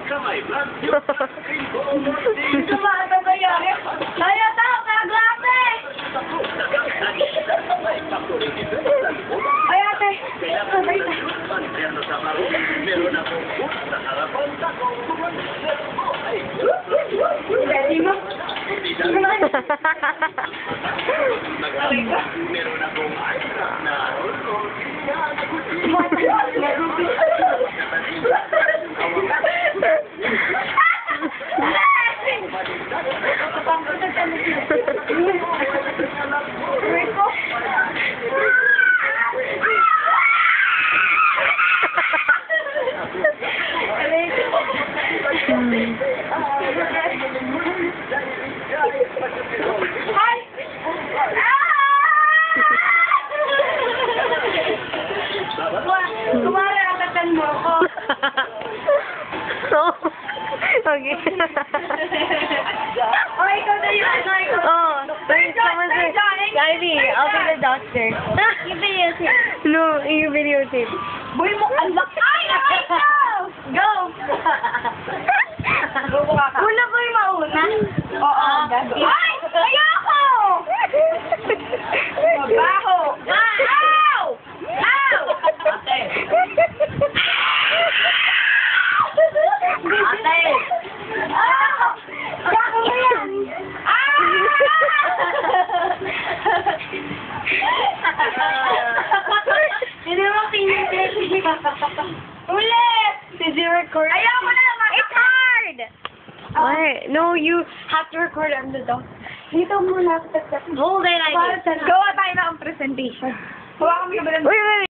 Ito ba? Ito ba yan? Kaya tao, kaglate! Ay, ate! Sabay na. Ready mo? Kumari, akatan mo ako. Okay. Oh, ikaw na yun. Ano, ikaw. Oh, wait, someone say, Kylie, I'll be the doctor. You videotape. No, you videotape. Boy mo, anak. Ay, go! Una boy mauna? Oo. Ay! Ayoko! Mabaho! Ow! Ow! Ate! Ate! Saka mo yan! Hindi mo pinipit. Ulit! Did you record? Ayoko na! It's hard! What? No, you have to record on the doctor. Dito muna. Hold it, I Para need. sa... Gawa tayo na ang presentation. Hawakan mo yung Wait, wait, wait.